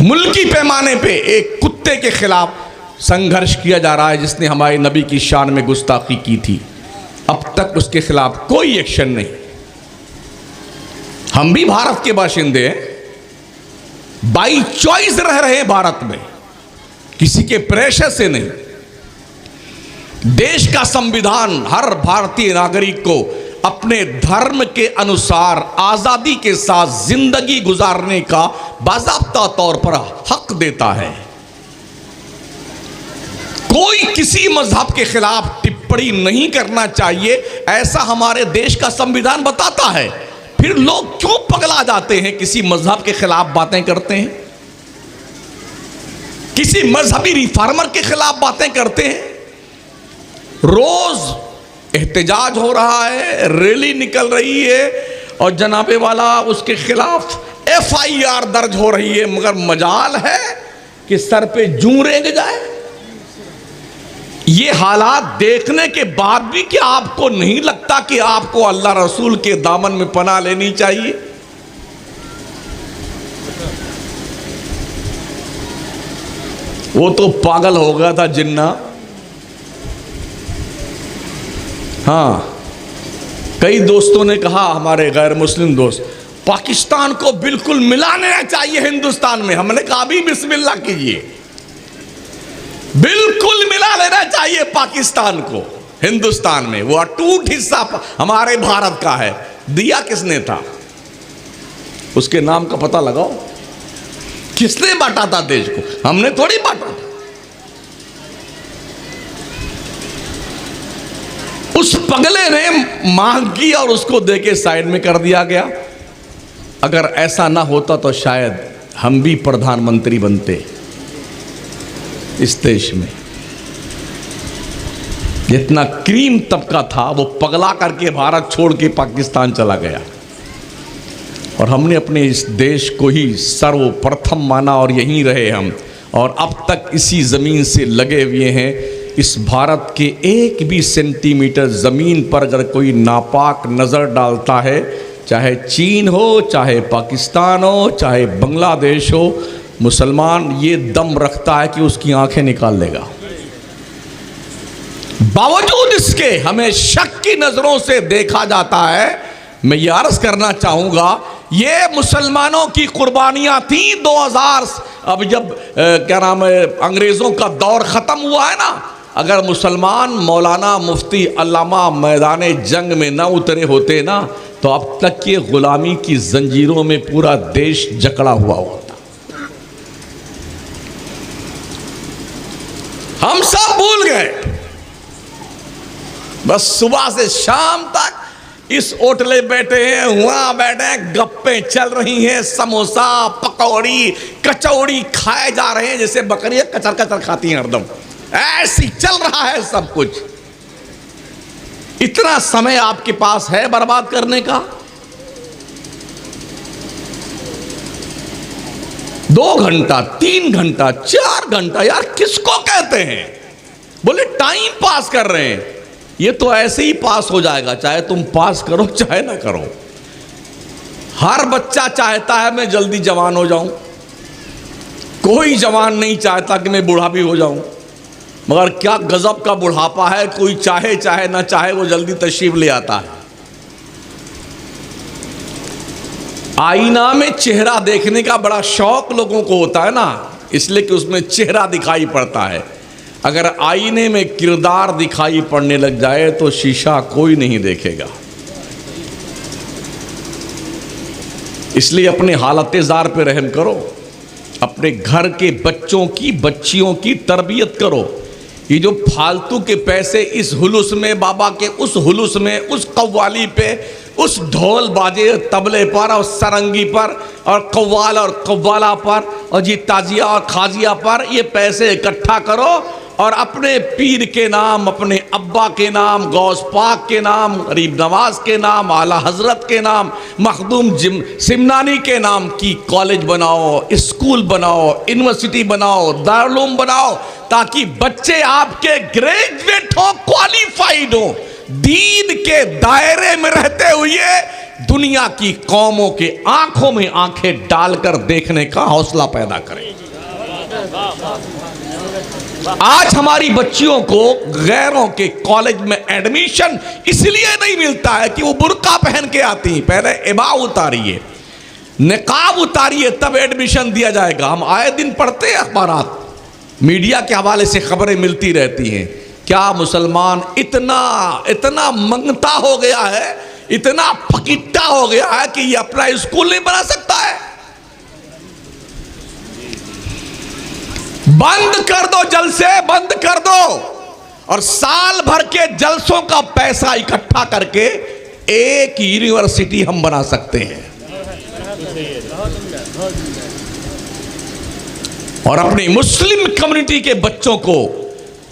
मुल्की पैमाने पे एक कुत्ते के खिलाफ संघर्ष किया जा रहा है जिसने हमारे नबी की शान में गुस्ताखी की थी। अब तक उसके खिलाफ कोई एक्शन नहीं। हम भी भारत के बाशिंदे हैं, बाई चॉइस रह रहे हैं भारत में, किसी के प्रेशर से नहीं। देश का संविधान हर भारतीय नागरिक को अपने धर्म के अनुसार आजादी के साथ जिंदगी गुजारने का बाज़ाब्ता तौर पर हक देता है। कोई किसी मजहब के खिलाफ टिप्पणी नहीं करना चाहिए, ऐसा हमारे देश का संविधान बताता है। फिर लोग क्यों पगला जाते हैं, किसी मजहब के खिलाफ बातें करते हैं, किसी मजहबी रिफॉर्मर के खिलाफ बातें करते हैं। रोज एहतजाज हो रहा है, रैली निकल रही है और जनाबे वाला उसके खिलाफ FIR दर्ज हो रही है, मगर मजाल है कि सर पे जूं रेंग जाए। ये हालात देखने के बाद भी क्या आपको नहीं लगता कि आपको अल्लाह रसूल के दामन में पनाह लेनी चाहिए? वो तो पागल हो गया था जिन्ना। हाँ, कई दोस्तों ने कहा, हमारे गैर मुस्लिम दोस्त, पाकिस्तान को बिल्कुल मिला लेना चाहिए हिंदुस्तान में। हमने कहा अभी बिस्मिल्लाह कीजिए, बिल्कुल मिला लेना चाहिए पाकिस्तान को हिंदुस्तान में। वो अटूट हिस्सा हमारे भारत का है। दिया किसने था, उसके नाम का पता लगाओ। किसने बांटा था देश को? हमने थोड़ी बांटा था। उस पगले ने मांग की और उसको देके साइड में कर दिया गया। अगर ऐसा ना होता तो शायद हम भी प्रधानमंत्री बनते इस देश में। जितना क्रीम तबका था वो पगला करके भारत छोड़ के पाकिस्तान चला गया और हमने अपने इस देश को ही सर्वप्रथम माना और यहीं रहे हम, और अब तक इसी ज़मीन से लगे हुए हैं। इस भारत के एक भी सेंटीमीटर ज़मीन पर अगर कोई नापाक नज़र डालता है, चाहे चीन हो, चाहे पाकिस्तान हो, चाहे बांग्लादेश हो, मुसलमान ये दम रखता है कि उसकी आंखें निकाल लेगा। बावजूद इसके हमें शक की नज़रों से देखा जाता है। मैं ये अर्ज़ करना चाहूँगा, ये मुसलमानों की कुर्बानियाँ थी 2000, अब जब क्या नाम है, अंग्रेज़ों का दौर ख़त्म हुआ है ना, अगर मुसलमान मौलाना मुफ्ती अल्लामा मैदान जंग में ना उतरे होते ना, तो अब तक ये ग़ुलामी की जंजीरों में पूरा देश जकड़ा हुआ होता। हम सब भूल गए। बस सुबह से शाम तक इस होटले बैठे हैं, वहां बैठे हैं, गप्पे चल रही हैं, समोसा पकौड़ी कचौड़ी खाए जा रहे हैं जैसे बकरियां कचर कचर खाती हैं हरदम। ऐसी चल रहा है सब कुछ। इतना समय आपके पास है बर्बाद करने का? 2 घंटा 3 घंटा 4 घंटा, यार किसको कहते हैं? बोले टाइम पास कर रहे हैं। ये तो ऐसे ही पास हो जाएगा, चाहे तुम पास करो चाहे ना करो। हर बच्चा चाहता है मैं जल्दी जवान हो जाऊं, कोई जवान नहीं चाहता कि मैं बूढ़ा भी हो जाऊं। मगर क्या गजब का बुढ़ापा है, कोई चाहे चाहे ना चाहे वो जल्दी तशरीफ ले आता है। आईना में चेहरा देखने का बड़ा शौक लोगों को होता है ना, इसलिए कि उसमें चेहरा दिखाई पड़ता है। अगर आईने में किरदार दिखाई पड़ने लग जाए तो शीशा कोई नहीं देखेगा। इसलिए अपने हालत ज़ार पे रहम करो, अपने घर के बच्चों की बच्चियों की तरबियत करो। ये जो फालतू के पैसे इस हुलूस में, बाबा के उस हुलूस में, उस कव्वाली पे, उस ढोल बाजे तबले पर और सरंगी पर और कव्वाल और कव्वाला पर और जी ताजिया और खाजिया पर, ये पैसे इकट्ठा करो और अपने पीर के नाम, अपने अब्बा के नाम, गौस पाक के नाम, गरीब नवाज के नाम, आला हजरत के नाम, मखदूम सिमनानी के नाम की कॉलेज बनाओ, स्कूल बनाओ, यूनिवर्सिटी बनाओ, दारुल उलूम बनाओ, ताकि बच्चे आपके ग्रेजुएट हो, क्वालिफाइड हो। दीन के दायरे में रहते हुए दुनिया की कौमों के आंखों में आंखें डालकर देखने का हौसला पैदा करें। आज हमारी बच्चियों को गैरों के कॉलेज में एडमिशन इसलिए नहीं मिलता है कि वो बुर्का पहन के आती हैं। पहले इबा उतारिए, निकाब उतारिए, तब एडमिशन दिया जाएगा। हम आए दिन पढ़ते हैं अखबारात, मीडिया के हवाले से खबरें मिलती रहती हैं। क्या मुसलमान इतना मंगता हो गया है, इतना फकीट्टा हो गया है कि ये अपना स्कूल नहीं बना सकता है? बंद कर दो, जलसे बंद कर दो, और साल भर के जलसों का पैसा इकट्ठा करके एक यूनिवर्सिटी हम बना सकते हैं और अपनी मुस्लिम कम्युनिटी के बच्चों को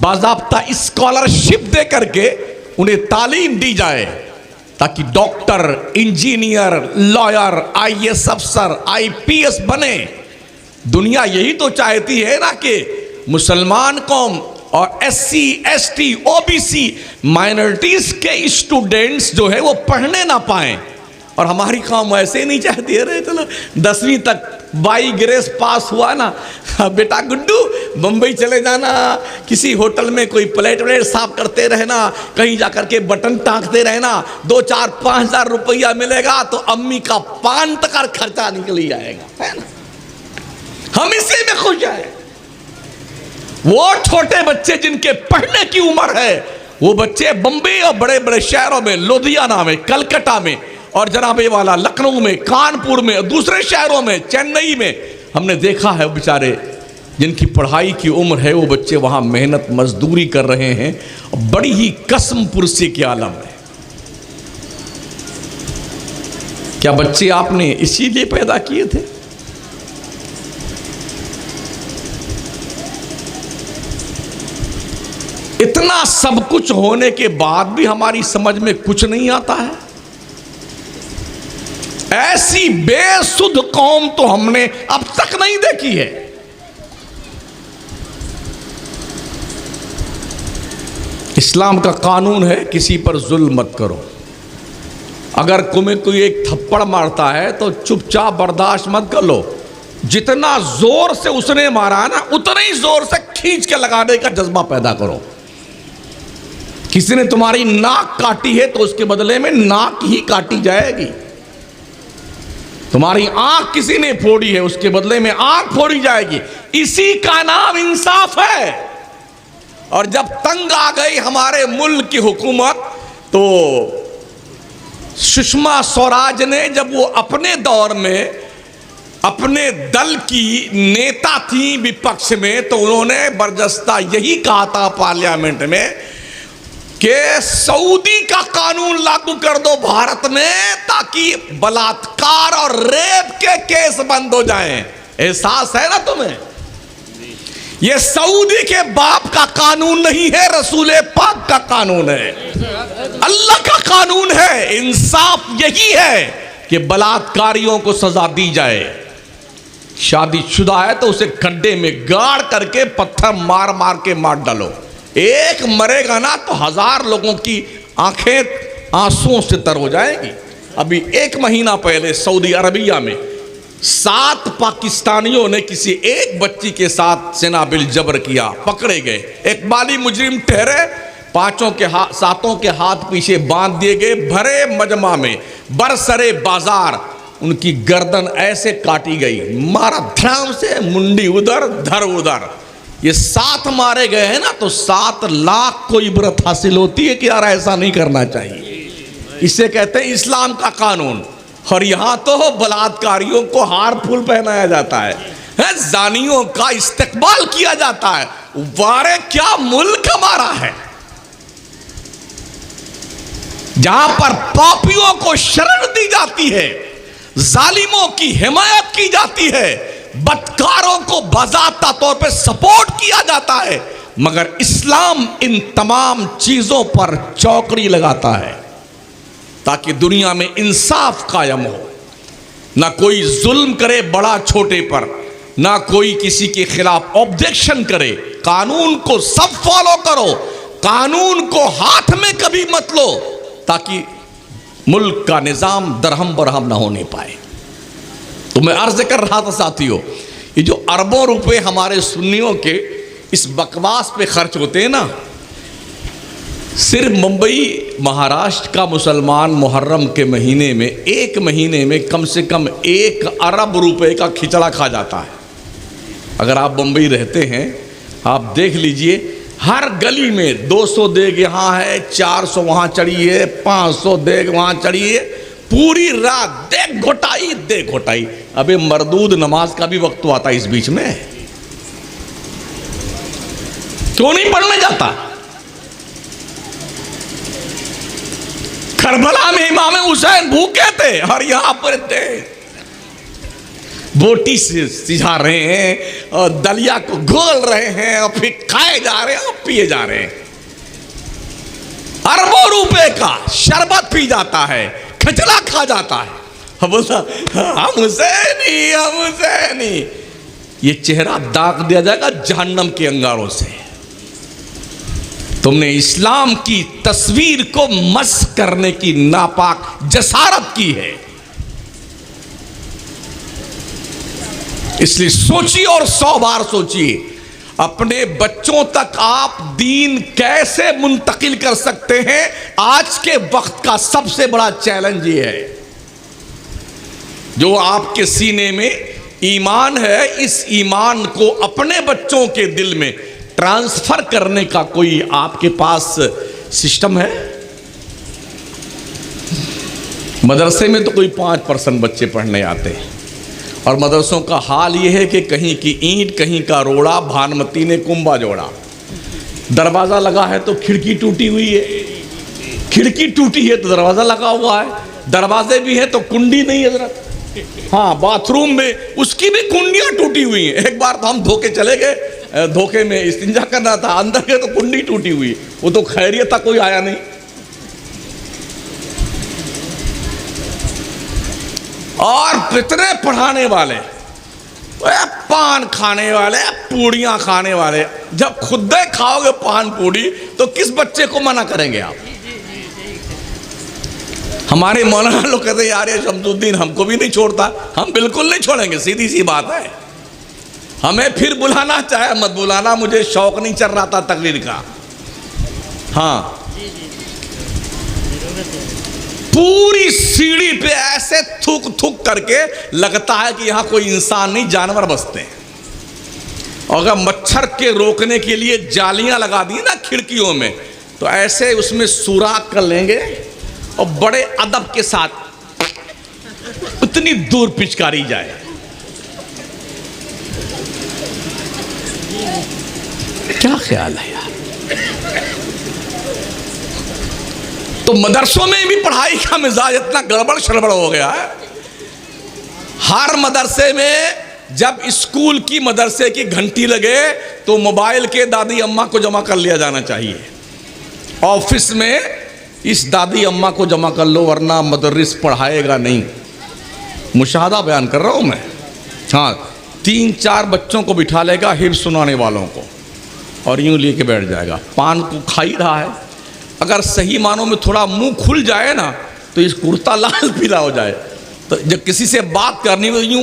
बाज़ाब्ता स्कॉलरशिप दे करके उन्हें तालीम दी जाए ताकि डॉक्टर, इंजीनियर, लॉयर, आईएएस अफसर, आईपीएस बने। दुनिया यही तो चाहती है ना कि मुसलमान कौम और एससी, एसटी, ओबीसी माइनॉरिटीज के स्टूडेंट्स जो है वो पढ़ने ना पाएं। और हमारी कौम ऐसे नहीं चाहती है। चलो 10वीं तक बाई ग्रेस पास हुआ ना, बेटा गुड्डू बंबई चले जाना, किसी होटल में कोई प्लेट व्लेट साफ करते रहना, कहीं जाकर के बटन टाँगते रहना, 2-4-5 हज़ार रुपया मिलेगा तो अम्मी का पान तक का खर्चा निकल ही जाएगा, है ना। हम इसी में खुश हैं। वो छोटे बच्चे जिनके पढ़ने की उम्र है, वो बच्चे बम्बई और बड़े बड़े शहरों में, लुधियाना में, कलकत्ता में, और जनाबे वाला लखनऊ में, कानपुर में, दूसरे शहरों में, चेन्नई में, हमने देखा है बेचारे जिनकी पढ़ाई की उम्र है, वो बच्चे वहाँ मेहनत मजदूरी कर रहे हैं, बड़ी ही कसम पुरसी के आलम है। क्या बच्चे आपने इसीलिए पैदा किए थे? इतना सब कुछ होने के बाद भी हमारी समझ में कुछ नहीं आता है। ऐसी बेसुध कौम तो हमने अब तक नहीं देखी है। इस्लाम का कानून है किसी पर जुल्म मत करो। अगर तुम्हें कोई एक थप्पड़ मारता है तो चुपचाप बर्दाश्त मत कर लो। जितना जोर से उसने मारा ना, उतना ही जोर से खींच के लगाने का जज्बा पैदा करो। किसी ने तुम्हारी नाक काटी है तो उसके बदले में नाक ही काटी जाएगी। तुम्हारी आंख किसी ने फोड़ी है, उसके बदले में आंख फोड़ी जाएगी। इसी का नाम इंसाफ है। और जब तंग आ गई हमारे मुल्क की हुकूमत, तो सुषमा स्वराज ने, जब वो अपने दौर में अपने दल की नेता थी विपक्ष में, तो उन्होंने बरजस्ता यही कहा था पार्लियामेंट में कि सऊदी का कानून लागू कर दो भारत में, ताकि बलात्कार और रेप के केस बंद हो जाएं। एहसास है ना तुम्हें? ये सऊदी के बाप का कानून नहीं है, रसूल पाक का कानून है, अल्लाह का कानून है। इंसाफ यही है कि बलात्कारियों को सजा दी जाए। शादीशुदा है तो उसे गड्ढे में गाड़ करके पत्थर मार मार के मार डालो। एक मरेगा ना तो 1000 लोगों की आंखें आंसुओं से तर हो जाएगी। अभी 1 महीना पहले सऊदी अरबिया में 7 पाकिस्तानियों ने किसी एक बच्ची के साथ सिनाबिल जबर किया, पकड़े गए। एक बाली मुजरिम ठहरे, 7 के हाथ पीछे बांध दिए गए। भरे मजमा में बरसरे बाजार उनकी गर्दन ऐसे काटी गई, मारा धड़ाम से, मुंडी उधर धर उधर। ये 7 मारे गए हैं ना, तो 7 लाख को इबरत हासिल होती है कि यार ऐसा नहीं करना चाहिए। इसे कहते हैं इस्लाम का कानून। और यहां तो बलात्कारियों को हार फूल पहनाया जाता है, जानियों का इस्तेकबाल किया जाता है। वारे क्या मुल्क हमारा है, जहां पर पापियों को शरण दी जाती है, जालिमों की हिमायत की जाती है, बदकारों को बाज़ाब्ता तौर पे सपोर्ट किया जाता है, मगर इस्लाम इन तमाम चीजों पर चौकड़ी लगाता है ताकि दुनिया में इंसाफ कायम हो। ना कोई जुल्म करे बड़ा छोटे पर, ना कोई किसी के खिलाफ ऑब्जेक्शन करे। कानून को सब फॉलो करो, कानून को हाथ में कभी मत लो, ताकि मुल्क का निजाम दरहम बरहम ना होने पाए। तो मैं अर्ज कर रहा था साथियों, ये जो अरबों रुपए हमारे सुन्नियों के इस बकवास पे खर्च होते हैं ना, सिर्फ मुंबई महाराष्ट्र का मुसलमान मुहर्रम के महीने में, एक महीने में कम से कम 1 अरब रुपए का खिचड़ा खा जाता है। अगर आप मुंबई रहते हैं, आप देख लीजिए, हर गली में 200 देग यहाँ है, 400 वहाँ चढ़ी है, 500 देग वहाँ चढ़ी है, पूरी रात देग घोटाई देग घोटाई। अबे मरदूद नमाज का भी वक्त तो आता है इस बीच में, क्यों नहीं पढ़ने जाता? करबला में इमाम हुसैन भूखे थे और यहां पर थे, बोटी से सिझा रहे हैं और दलिया को घोल रहे हैं और फिर खाए जा रहे हैं और पिए जा रहे हैं। अरबों रुपए का शरबत पी जाता है, खिचड़ा खा जाता है, बोलता हम हुसैनी हम हुसैनी। ये चेहरा दाग दिया जाएगा जहन्नम के अंगारों से। तुमने इस्लाम की तस्वीर को मस्ख करने की नापाक जसारत की है। इसलिए सोचिए और 100 बार सोचिए, अपने बच्चों तक आप दीन कैसे मुंतकिल कर सकते हैं। आज के वक्त का सबसे बड़ा चैलेंज ये है, जो आपके सीने में ईमान है, इस ईमान को अपने बच्चों के दिल में ट्रांसफर करने का कोई आपके पास सिस्टम है? मदरसे में तो कोई 5% बच्चे पढ़ने आते हैं, और मदरसों का हाल ये है कि कहीं की ईंट कहीं का रोड़ा, भानुमती ने कुंभा जोड़ा। दरवाज़ा लगा है तो खिड़की टूटी हुई है, खिड़की टूटी है तो दरवाज़ा लगा हुआ है, दरवाजे भी है तो कुंडी नहीं है हज़रत। हाँ, बाथरूम में उसकी भी कुंडियाँ टूटी हुई हैं। एक बार तो हम धोखे चले गए, धोखे में इस्तिंजा करना था, अंदर गए तो कुंडी टूटी हुई। वो तो खैरियत था, कोई आया नहीं। और कितने पढ़ाने वाले, पान खाने वाले, पूड़ियां खाने वाले। जब खुद खाओगे पान पूड़ी तो किस बच्चे को मना करेंगे आप? हमारे मौलाना लोग कहते हैं यार ये शमसुद्दीन हमको भी नहीं छोड़ता। हम बिल्कुल नहीं छोड़ेंगे, सीधी सी बात है। हमें फिर बुलाना चाहे मत बुलाना, मुझे शौक नहीं चल रहा था तकरीर का। हाँ, पूरी सीढ़ी पे ऐसे थूक थूक करके लगता है कि यहां कोई इंसान नहीं, जानवर बसते हैं। और अगर मच्छर के रोकने के लिए जालियां लगा दी ना खिड़कियों में, तो ऐसे उसमें सुराख कर लेंगे और बड़े अदब के साथ इतनी दूर पिचकारी जाए। क्या ख्याल है यार? तो मदरसों में भी पढ़ाई का मिजाज इतना गड़बड़ शड़बड़ हो गया है। हर मदरसे में जब स्कूल की मदरसे की घंटी लगे तो मोबाइल के दादी अम्मा को जमा कर लिया जाना चाहिए। ऑफिस में इस दादी अम्मा को जमा कर लो वरना मदरस पढ़ाएगा नहीं। मुशाहदा बयान कर रहा हूँ मैं। हाँ, 3-4 बच्चों को बिठा लेगा हिफ्ज़ सुनाने वालों को, और यूं लेके बैठ जाएगा। पान को खा ही रहा है, अगर सही मानों में थोड़ा मुंह खुल जाए ना तो इस कुर्ता लाल पीला हो जाए। तो जब किसी से बात करनी हो यूं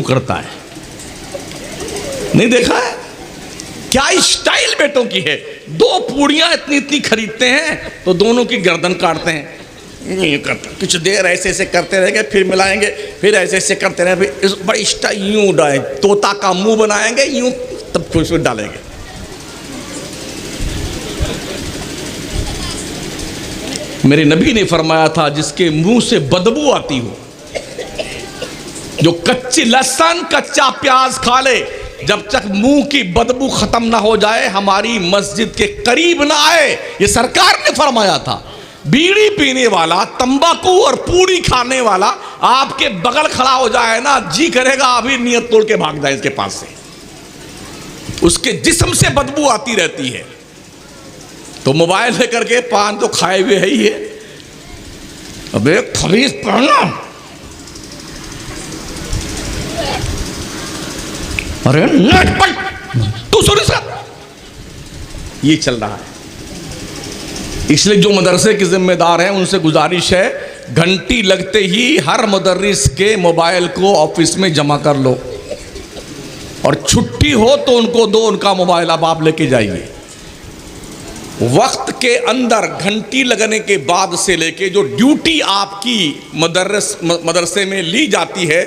करता है। नहीं देखा है क्या स्टाइल बेटों की है? 2 पूड़ियां इतनी इतनी खरीदते हैं तो दोनों की गर्दन काटते हैं। यूं करते, कुछ देर ऐसे ऐसे करते रहेंगे, फिर मिलाएंगे, फिर ऐसे ऐसे करते रहेंगे, फिर बड़ी स्टाइल यूं डालें, तोता का मुंह बनाएंगे यूं, तब खुश डालेंगे। मेरे नबी ने फरमाया था, जिसके मुंह से बदबू आती हो, जो कच्ची लहसुन कच्चा प्याज खा ले, जब तक मुंह की बदबू खत्म ना हो जाए हमारी मस्जिद के करीब ना आए। ये सरकार ने फरमाया था। बीड़ी पीने वाला, तंबाकू और पूड़ी खाने वाला आपके बगल खड़ा हो जाए ना, जी करेगा अभी नियत तोड़ के भाग जाए इसके पास से। उसके जिस्म से बदबू आती रहती है। तो मोबाइल लेकर के पान तो खाए हुए है ही है। अबे खबीस पढ़ना, अरे नेट पर तू सुन सक, ये चल रहा है। इसलिए जो मदरसे के जिम्मेदार हैं उनसे गुजारिश है, घंटी लगते ही हर मुदर्रिस के मोबाइल को ऑफिस में जमा कर लो, और छुट्टी हो तो उनको दो उनका मोबाइल, अब आप लेके जाइए। वक्त के अंदर घंटी लगने के बाद से लेके जो ड्यूटी आपकी मदरसे में ली जाती है,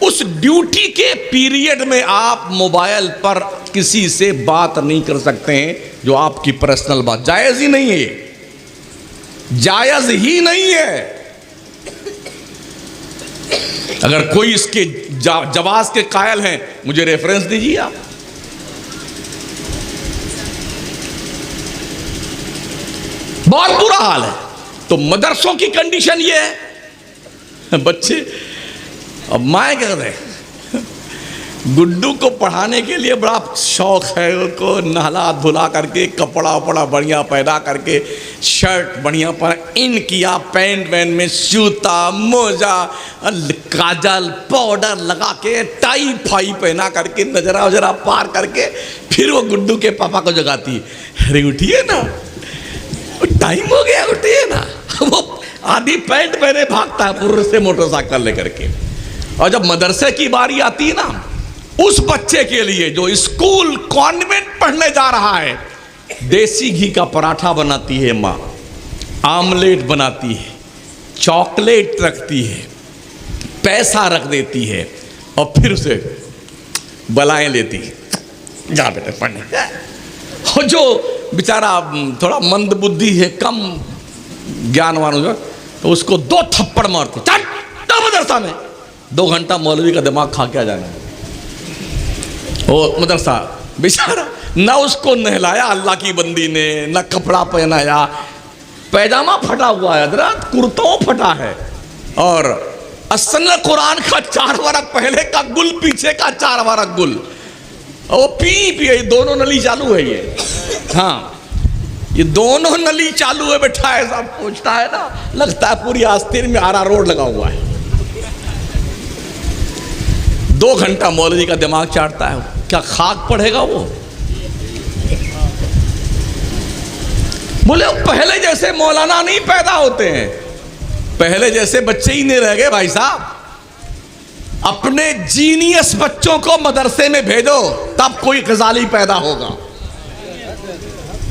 उस ड्यूटी के पीरियड में आप मोबाइल पर किसी से बात नहीं कर सकते हैं, जो आपकी पर्सनल बात, जायज़ ही नहीं है, जायज़ ही नहीं है। अगर कोई इसके जवाज के कायल हैं, मुझे रेफरेंस दीजिए आप। बहुत बुरा हाल है। तो मदरसों की कंडीशन ये है, बच्चे, अब माए क्या कहते हैं, गुड्डू को पढ़ाने के लिए बड़ा शौक है, उनको नहला धुला करके कपड़ा वपड़ा बढ़िया पैदा करके, शर्ट बढ़िया पहन, इन किया, पैंट वैन में जूता मोजा, काजल पाउडर लगा के, टाई फाई पहना करके, नजरा वजरा पार करके, फिर वो गुड्डू के पापा को जगाती है, अरे उठिए ना, टाइम हो गया, उठिए ना। वो आधी पैंट पहने भागता है पुर से मोटरसाइकिल लेकर के। और जब मदरसे की बारी आती है ना, उस बच्चे के लिए जो स्कूल कॉन्वेंट पढ़ने जा रहा है, देसी घी का पराठा बनाती है माँ, आमलेट बनाती है, चॉकलेट रखती है, पैसा रख देती है, और फिर उसे बलाएं लेती है, जा बेटे पढ़ने। और जो बेचारा थोड़ा मंद बुद्धि है, कम ज्ञानवान हो, तो उसको 2 थप्पड़ मारते, चल मदरसा में, 2 घंटा मौलवी का दिमाग खा के आ जाना। वो मदरसा बेचारा, ना उसको नहलाया अल्लाह की बंदी ने, ना कपड़ा पहनाया, पैजामा फटा हुआ है, हजरत कुर्ता फटा है, और असल कुरान का 4 वरक पहले का गुल, पीछे का 4 वरक गुल, वो पी दोनों नली चालू है ये। हाँ, ये दोनों नली चालू है, बैठा है, सब पूछता है ना, लगता है पूरी आस्तीन में आरा रोड लगा हुआ है। 2 घंटा मौलवी का दिमाग चाटता है, क्या खाक पढ़ेगा वो? बोले पहले जैसे मौलाना नहीं पैदा होते हैं, पहले जैसे बच्चे ही नहीं रह गए भाई साहब। अपने जीनियस बच्चों को मदरसे में भेजो, तब कोई गजाली पैदा होगा,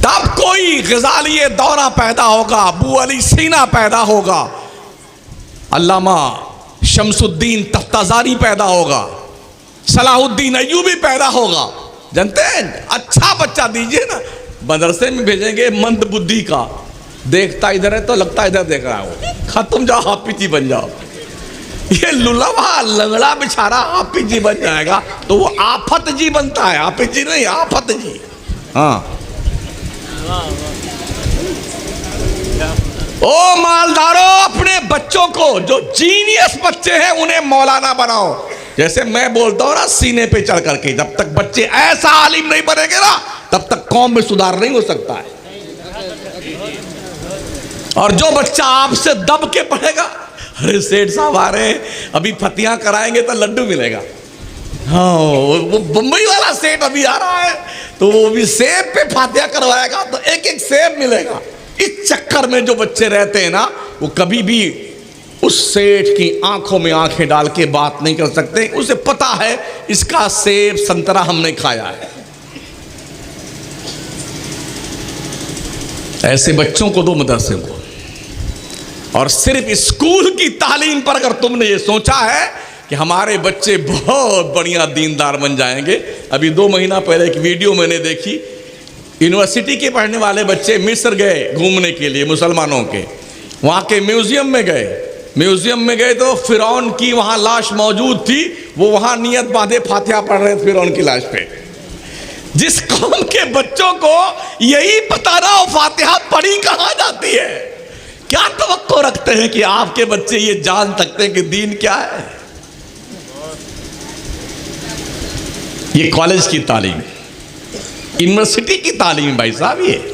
तब कोई गजाली दौरा पैदा होगा, अबू अली सीना पैदा होगा, अल्लामा शमसुद्दीन तफ्ताजारी पैदा होगा, सलाहुद्दीन अय्यूबी पैदा होगा। जानते हैं, अच्छा बच्चा दीजिए ना, मदरसे में भेजेंगे मंद बुद्धि का, देखता इधर है तो लगता इधर देख रहा हो, खत्म, जाओ हाफिज जी बन जाओ। ये लुलवा लंगड़ा बेचारा हाफिज जी बन जाएगा तो वो आफत जी बनता है, हाफिज जी नहीं, आफत जी। हाँ, ओ मालदारों, अपने बच्चों को, जो जीनियस बच्चे हैं उन्हें मौलाना बनाओ। जैसे मैं बोलता हूं ना, सीने पे चढ़ करके, जब तक बच्चे ऐसा आलिम नहीं बनेंगे ना, तब तक कौम में सुधार नहीं हो सकता है। और जो बच्चा आपसे दब के पढ़ेगा, अरे सेठ साहब आ रहे हैं, अभी फतियां कराएंगे तो लड्डू मिलेगा, हाँ वो बम्बई वाला सेठ अभी आ रहा है तो वो भी सेब पे फातिया करवाएगा तो एक एक सेब मिलेगा। इस चक्कर में जो बच्चे रहते हैं ना, वो कभी भी उस सेठ की आंखों में आंखें डाल के बात नहीं कर सकते। उसे पता है इसका सेब संतरा हमने खाया है। ऐसे बच्चों को दो मदरसे को। और सिर्फ स्कूल की तालीम पर अगर तुमने ये सोचा है कि हमारे बच्चे बहुत बढ़िया दीनदार बन जाएंगे, अभी 2 महीना पहले एक वीडियो मैंने देखी, यूनिवर्सिटी के पढ़ने वाले बच्चे मिस्र गए घूमने के लिए, मुसलमानों के, वहाँ के म्यूजियम में गए तो फिरौन की वहाँ लाश मौजूद थी, वो वहाँ नियत बांधे फातिहा पढ़ रहे थे फिरौन की लाश पे। जिस कौम के बच्चों को यही पता ना हो फातिहा पढ़ी कहाँ जाती है, क्या तवक्को रखते हैं कि आपके बच्चे ये जान सकते हैं कि दीन क्या है। ये कॉलेज की तालीम, यूनिवर्सिटी की तालीम भाई साहब, ये